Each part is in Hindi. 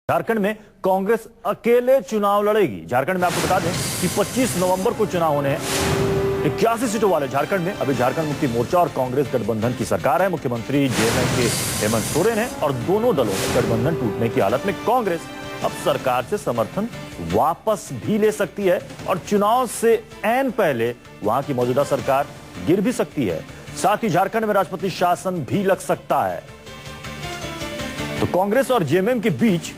झारखंड में कांग्रेस अकेले चुनाव लड़ेगी। झारखंड में आपको बता दें कि 25 नवंबर को चुनाव होने हैं। 81 सीटों वाले झारखंड में अभी झारखंड मुक्ति मोर्चा और कांग्रेस गठबंधन की सरकार है। मुख्यमंत्री जेएमएम के हेमंत सोरेन है और दोनों दलों में गठबंधन टूटने की हालत में कांग्रेस अब सरकार से समर्थन वापस भी ले सकती है और चुनाव से ऐन पहले वहां की मौजूदा सरकार गिर भी सकती है। साथ ही झारखंड में राष्ट्रपति शासन भी लग सकता है। तो कांग्रेस और जेएमएम के बीच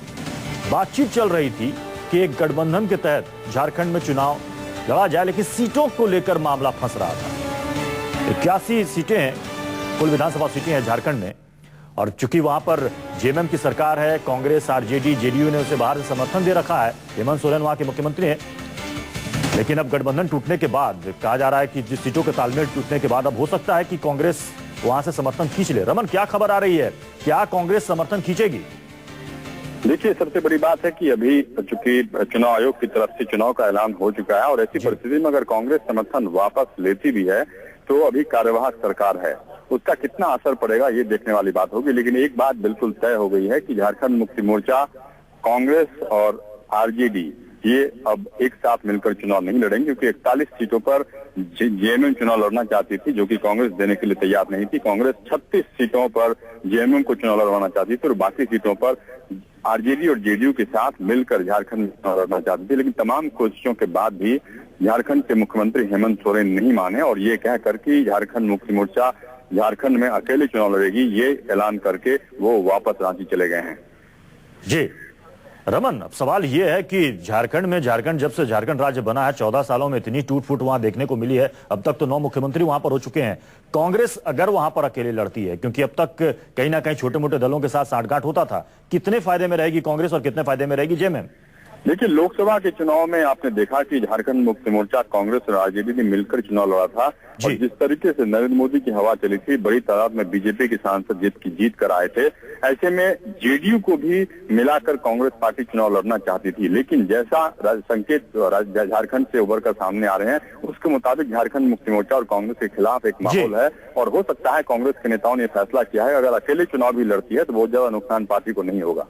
बातचीत चल रही थी कि एक गठबंधन के तहत झारखंड में चुनाव लड़ा जाए, लेकिन सीटों को लेकर मामला फंस रहा था। 81 सीटें हैं, कुल विधानसभा सीटें हैं झारखंड में, और चूंकि वहां पर जेएमएम की सरकार है, कांग्रेस, आरजेडी, जेडीयू ने उसे बाहर से समर्थन दे रखा है। हेमंत सोरेन वहां के मुख्यमंत्री हैं, लेकिन अब गठबंधन टूटने के बाद कहा जा रहा है कि जिस सीटों के तालमेल टूटने के बाद अब हो सकता है कि कांग्रेस वहां से समर्थन खींच ले। रमन, क्या खबर आ रही है, क्या कांग्रेस समर्थन खींचेगी? देखिए, सबसे बड़ी बात है कि अभी चूंकि चुनाव आयोग की तरफ से चुनाव का ऐलान हो चुका है और ऐसी परिस्थिति में अगर कांग्रेस समर्थन वापस लेती भी है तो अभी कार्यवाहक सरकार है, उसका कितना असर पड़ेगा ये देखने वाली बात होगी। लेकिन एक बात बिल्कुल तय हो गई है कि झारखंड मुक्ति मोर्चा, कांग्रेस और आरजेडी ये अब एक साथ मिलकर चुनाव नहीं लड़ेंगे, क्योंकि 41 सीटों पर जेएमएम चुनाव लड़ना चाहती थी, जो कि कांग्रेस देने के लिए तैयार नहीं थी। कांग्रेस 36 सीटों पर जेएमएम को चुनाव लड़वाना चाहती थी और बाकी सीटों पर आरजेडी और जेडीयू के साथ मिलकर झारखंड में चुनाव लड़ना चाहती थी। लेकिन तमाम कोशिशों के बाद भी झारखंड के मुख्यमंत्री हेमंत सोरेन नहीं माने और ये कहकर कि झारखंड मुक्ति मोर्चा झारखंड में अकेले चुनाव लड़ेगी, ये ऐलान करके वो वापस रांची चले गए हैं। जी रमन, अब सवाल यह है कि झारखंड जब से झारखंड राज्य बना है 14 सालों में इतनी टूट फूट वहां देखने को मिली है। अब तक तो 9 मुख्यमंत्री वहां पर हो चुके हैं। कांग्रेस अगर वहां पर अकेले लड़ती है, क्योंकि अब तक कहीं ना कहीं छोटे मोटे दलों के साथ साठगांठ होता था, कितने फायदे में रहेगी कांग्रेस और कितने फायदे में रहेगी जेएमएम? देखिए, लोकसभा के चुनाव में आपने देखा कि झारखंड मुक्ति मोर्चा, कांग्रेस और आरजेडी ने मिलकर चुनाव लड़ा था और जिस तरीके से नरेंद्र मोदी की हवा चली थी, बड़ी तादाद में बीजेपी के सांसद जीत कर आए थे। ऐसे में जेडीयू को भी मिलाकर कांग्रेस पार्टी चुनाव लड़ना चाहती थी, लेकिन जैसा संकेत झारखंड से उभर कर सामने आ रहे हैं, उसके मुताबिक झारखंड मुक्ति मोर्चा और कांग्रेस के खिलाफ एक माहौल है और हो सकता है कांग्रेस के नेताओं ने फैसला किया है अगर अकेले चुनाव भी लड़ती है तो बहुत ज्यादा नुकसान पार्टी को नहीं होगा।